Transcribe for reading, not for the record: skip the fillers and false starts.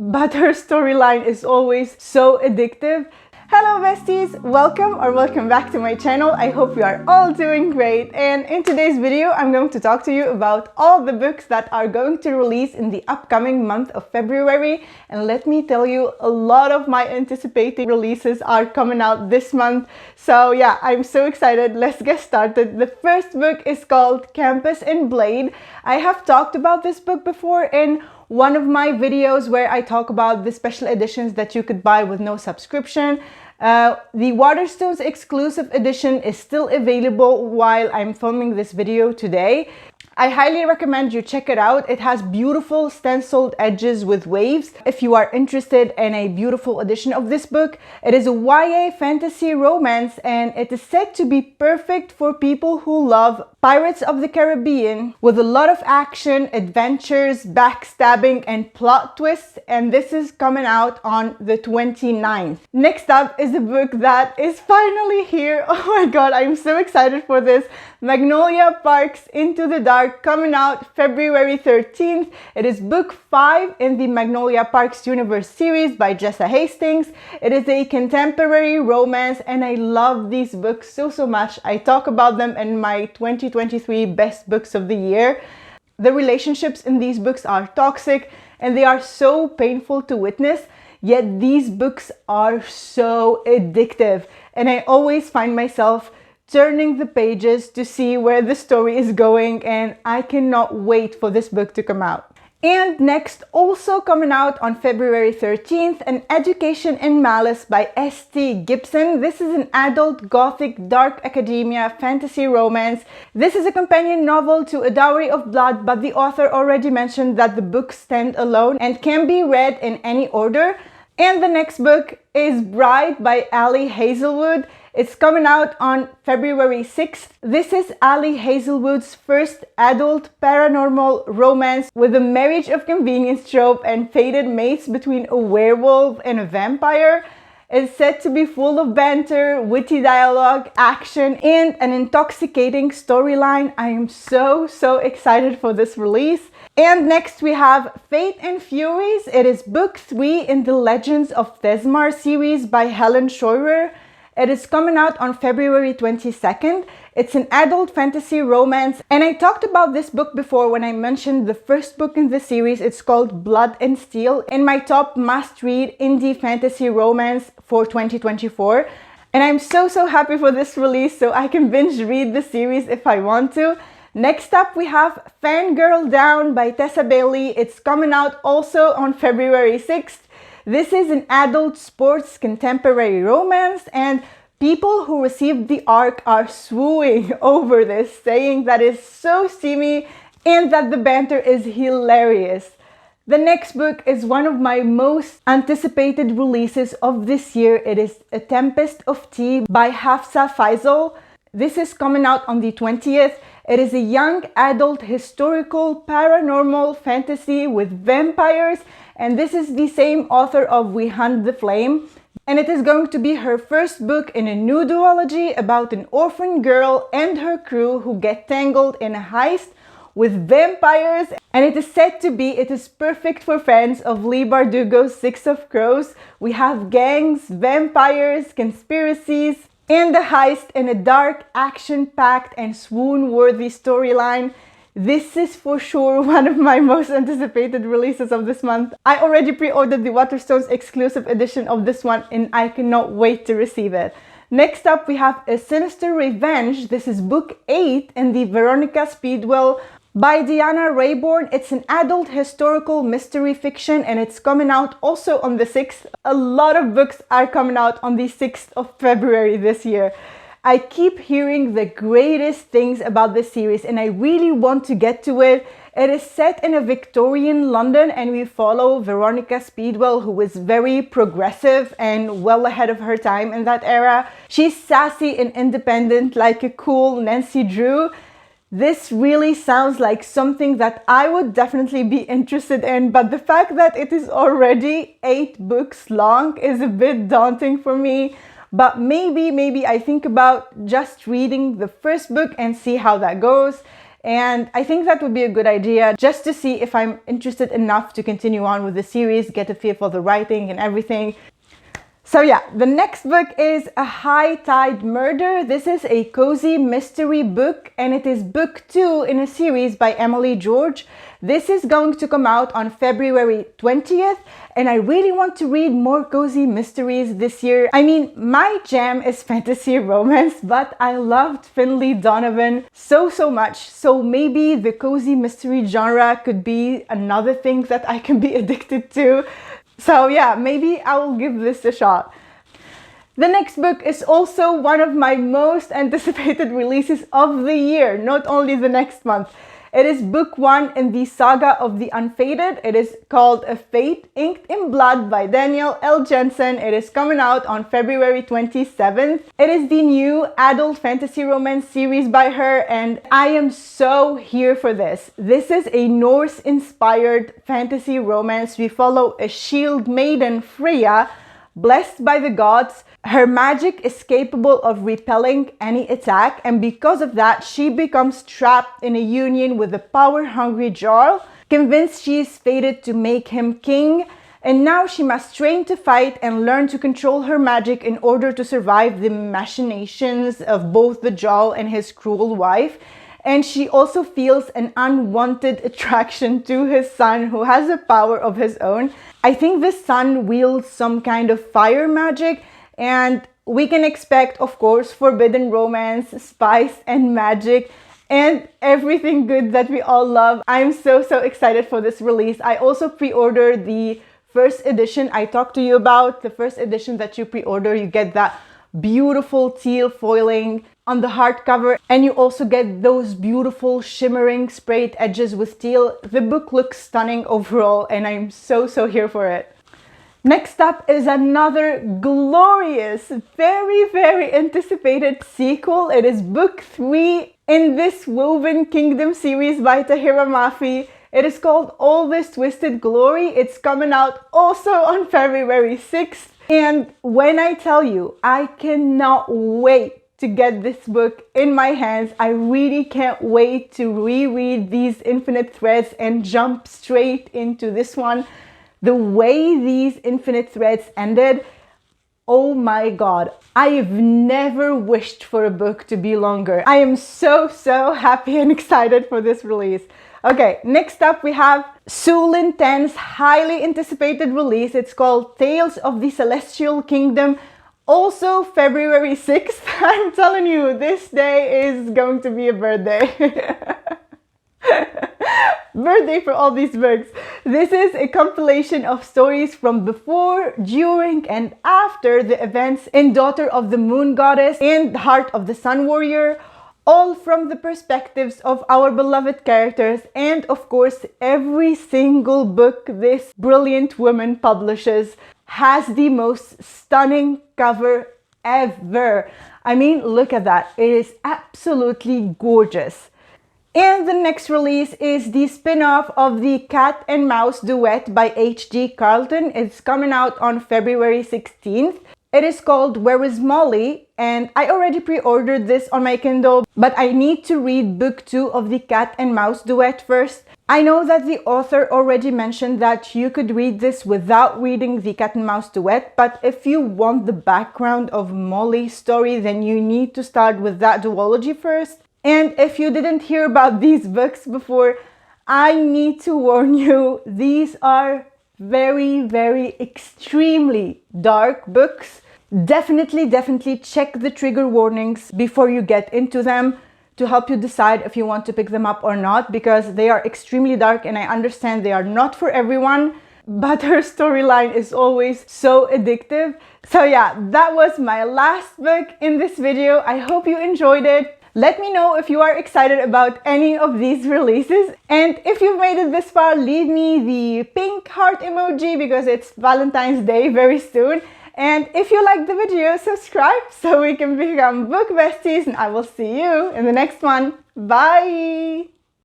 but her storyline is always so addictive. Hello besties, welcome back to my channel. I hope you are all doing great, and in today's video I'm going to talk to you about all the books that are going to release in the upcoming month of February. And let me tell you, a lot of my anticipated releases are coming out this month. So yeah, I'm so excited. Let's get started. The first book is called Campus and Blade. I have talked about this book before in one of my videos where I talk about the special editions that you could buy with no subscription. The Waterstones exclusive edition is still available while I'm filming this video today. I highly recommend you check it out. It has beautiful stenciled edges with waves. If you are interested in a beautiful edition of this book, it is a YA fantasy romance, and it is said to be perfect for people who love Pirates of the Caribbean with a lot of action, adventures, backstabbing, and plot twists. And this is coming out on the 29th. Next up is a book that is finally here. Oh my god, I'm so excited for this. Magnolia Parks Into the Dark, coming out February 13th. It is book 5 in the Magnolia Parks Universe series by Jessa Hastings. It is a contemporary romance, and I love these books so much. I talk about them in my 2023 best books of the year. The relationships in these books are toxic and they are so painful to witness, yet these books are so addictive, and I always find myself turning the pages to see where the story is going, and I cannot wait for this book to come out. And next, also coming out on February 13th, An Education in Malice by H.D Gibson. This is an adult gothic dark academia fantasy romance. This is a companion novel to A Dowry of Blood, but the author already mentioned that the books stand alone and can be read in any order. And the next book is Bride by Ali Hazelwood. It's coming out on February 6th. This is Ali Hazelwood's first adult paranormal romance with a marriage of convenience trope and fated mates between a werewolf and a vampire. It's said to be full of banter, witty dialogue, action, and an intoxicating storyline. I am so excited for this release. And next we have Fate and Furies. It is book 3 in the Legends of Thesmar series by Helen Scheurer. It is coming out on February 22nd. It's an adult fantasy romance, and I talked about this book before when I mentioned the first book in the series. It's called Blood and Steel, in my top must-read indie fantasy romance for 2024. And I'm so happy for this release, so I can binge read the series if I want to. Next up we have Fangirl Down by Tessa Bailey. It's coming out also on February 6th. This is an adult sports contemporary romance, and people who received the ARC are swooning over this, saying that it's so steamy and that the banter is hilarious. The next book is one of my most anticipated releases of this year. It is A Tempest of Tea by Hafsah Faizal. This is coming out on the 20th. It is a young adult historical paranormal fantasy with vampires, and this is the same author of We Hunt the Flame. And it is going to be her first book in a new duology about an orphan girl and her crew who get tangled in a heist with vampires. And it is said to be, it is perfect for fans of Leigh Bardugo's Six of Crows. We have gangs, vampires, conspiracies, and a heist in a dark, action-packed and swoon-worthy storyline. This is for sure one of my most anticipated releases of this month. I already pre-ordered the Waterstones exclusive edition of this one, and I cannot wait to receive it. Next up we have A Sinister Revenge. This is book 8 in the Veronica Speedwell by Diana Rayborn. It's an adult historical mystery fiction, and it's coming out also on the 6th. A lot of books are coming out on the 6th of February this year. I keep hearing the greatest things about this series, and I really want to get to it. It is set in a Victorian London, and we follow Veronica Speedwell, who is very progressive and well ahead of her time in that era. She's sassy and independent, like a cool Nancy Drew. This really sounds like something that I would definitely be interested in, but the fact that it is already 8 books long is a bit daunting for me. But maybe I think about just reading the first book and see how that goes. And I think that would be a good idea just to see if I'm interested enough to continue on with the series, get a feel for the writing and everything. So yeah, the next book is A High Tide Murder. This is a cozy mystery book and it is book 2 in a series by Emily George. This is going to come out on February 20th and I really want to read more cozy mysteries this year. I mean, my jam is fantasy romance, but I loved Finlay Donovan so much. So maybe the cozy mystery genre could be another thing that I can be addicted to. So yeah, maybe I will give this a shot. The next book is also one of my most anticipated releases of the year, not only the next month. It is book 1 in the saga of the Unfated. It is called A Fate Inked in Blood by Danielle L. Jensen. It is coming out on February 27th. It is the new adult fantasy romance series by her and I am so here for this. This is a Norse-inspired fantasy romance. We follow a shield maiden, Freya, blessed by the gods. Her magic is capable of repelling any attack, and because of that, she becomes trapped in a union with the power-hungry Jarl, convinced she is fated to make him king, and now she must train to fight and learn to control her magic in order to survive the machinations of both the Jarl and his cruel wife. And she also feels an unwanted attraction to his son, who has a power of his own. I think the son wields some kind of fire magic, and we can expect, of course, forbidden romance, spice, and magic, and everything good that we all love. I'm so excited for this release. I also pre-ordered the first edition I talked to you about. The first edition that you pre-order, you get that beautiful teal foiling on the hardcover, and you also get those beautiful shimmering sprayed edges with teal. The book looks stunning overall and I'm so here for it. Next up is another glorious, very anticipated sequel. It is book 3 in this Woven Kingdom series by Tahereh Mafi. It is called All This Twisted Glory. It's coming out also on February 6th. And when I tell you, I cannot wait to get this book in my hands. I really can't wait to reread these Infinite Threads and jump straight into this one. The way these Infinite Threads ended, oh my god. I have never wished for a book to be longer. I am so happy and excited for this release. Okay, next up we have Su Lin Ten's highly anticipated release. It's called Tales of the Celestial Kingdom. Also February 6th. I'm telling you, this day is going to be a birthday. Birthday for all these books. This is a compilation of stories from before, during, and after the events in Daughter of the Moon Goddess and Heart of the Sun Warrior, all from the perspectives of our beloved characters, and of course every single book this brilliant woman publishes has the most stunning cover ever. I mean, look at that. It is absolutely gorgeous. And the next release is the spin-off of the Cat and Mouse Duet by H.D Carlton. It's coming out on February 16th. It is called Where is Molly? And I already pre-ordered this on my Kindle, but I need to read book 2 of the Cat and Mouse Duet first. I know that the author already mentioned that you could read this without reading the Cat and Mouse Duet, but if you want the background of Molly's story, then you need to start with that duology first. And if you didn't hear about these books before, I need to warn you, these are very extremely dark books. Definitely check the trigger warnings before you get into them to help you decide if you want to pick them up or not, because they are extremely dark and I understand they are not for everyone, but her storyline is always so addictive. So yeah, that was my last book in this video. I hope you enjoyed it. Let me know if you are excited about any of these releases, and if you've made it this far, leave me the pink heart emoji because it's Valentine's Day very soon. And if you liked the video, subscribe so we can become book besties, and I will see you in the next one. Bye!